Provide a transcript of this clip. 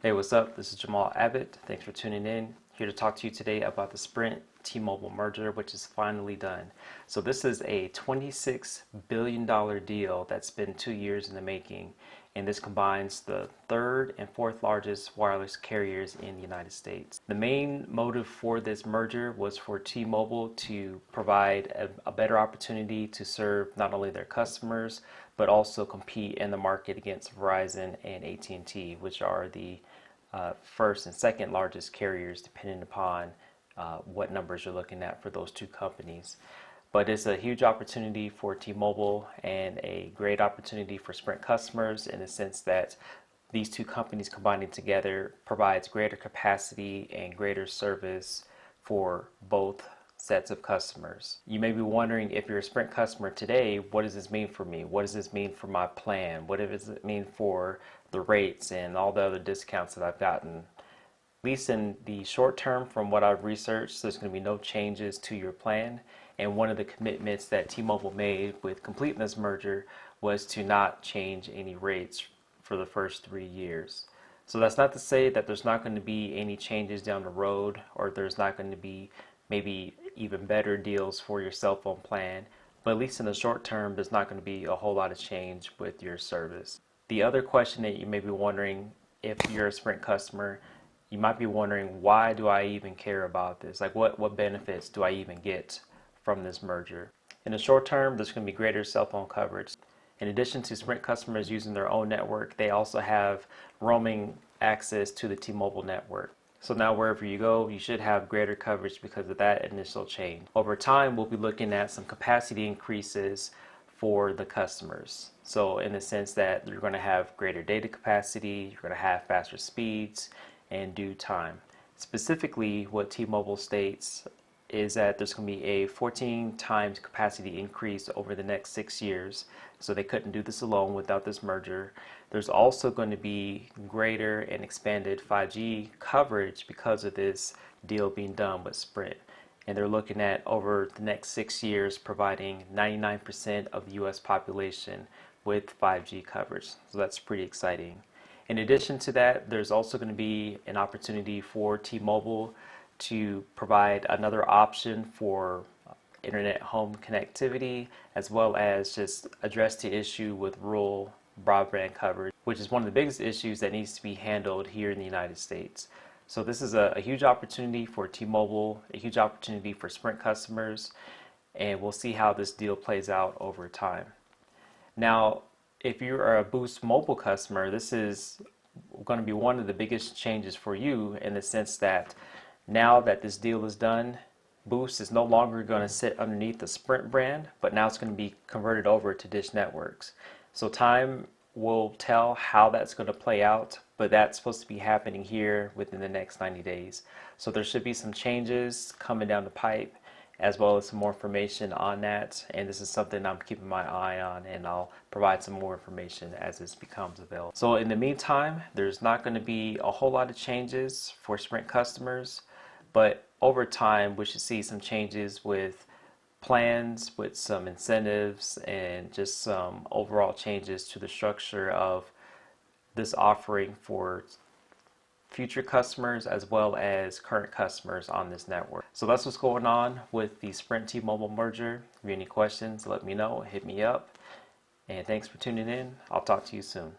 Hey, what's up? This is Jamal Abbott. Thanks for tuning in. Here to talk to you today about the Sprint T-Mobile merger, which is finally done. So this is a $26 billion deal that's been 2 years in the making, and this combines the third and fourth largest wireless carriers in the United States. The main motive for this merger was for T-Mobile to provide a better opportunity to serve not only their customers, but also compete in the market against Verizon and AT&T, which are the first and second largest carriers, depending upon what numbers you're looking at for those two companies. But it's a huge opportunity for T-Mobile and a great opportunity for Sprint customers in the sense that these two companies combining together provides greater capacity and greater service for both sets of customers. You may be wondering, if you're a Sprint customer today, what does this mean for me? What does this mean for my plan? What does it mean for the rates and all the other discounts that I've gotten? At least in the short term, from what I've researched, there's going to be no changes to your plan. And one of the commitments that T-Mobile made with completing this merger was to not change any rates for the first 3 years. So that's not to say that there's not going to be any changes down the road, or there's not going to be maybe even better deals for your cell phone plan, but at least in the short term, there's not going to be a whole lot of change with your service. The other question that you may be wondering, if you're a Sprint customer, you might be wondering, why do I even care about this? Like, what benefits do I even get from this merger? In the short term, there's going to be greater cell phone coverage. In addition to Sprint customers using their own network, they also have roaming access to the T-Mobile network. So now wherever you go, you should have greater coverage because of that initial change. Over time, we'll be looking at some capacity increases for the customers. So in the sense that you're going to have greater data capacity, you're going to have faster speeds in due time. Specifically, what T-Mobile states is that there's going to be a 14 times capacity increase over the next 6 years. So they couldn't do this alone without this merger. There's also going to be greater and expanded 5G coverage because of this deal being done with Sprint. And they're looking at, over the next 6 years, providing 99% of the US population with 5G coverage. So that's pretty exciting. In addition to that, there's also going to be an opportunity for T-Mobile to provide another option for internet home connectivity, as well as just address the issue with rural broadband coverage, which is one of the biggest issues that needs to be handled here in the United States. So this is a huge opportunity for T-Mobile, a huge opportunity for Sprint customers, and we'll see how this deal plays out over time. Now, if you are a Boost Mobile customer, this is going to be one of the biggest changes for you, in the sense that now that this deal is done, Boost is no longer going to sit underneath the Sprint brand, but now it's going to be converted over to Dish Networks. So time will tell how that's going to play out, but that's supposed to be happening here within the next 90 days. So there should be some changes coming down the pipe, as well as some more information on that. And this is something I'm keeping my eye on, and I'll provide some more information as this becomes available. So in the meantime, there's not going to be a whole lot of changes for Sprint customers, but over time, we should see some changes with plans, with some incentives, and just some overall changes to the structure of this offering for future customers as well as current customers on this network. So that's what's going on with the Sprint T-Mobile merger. If you have any questions, let me know, hit me up. And thanks for tuning in. I'll talk to you soon.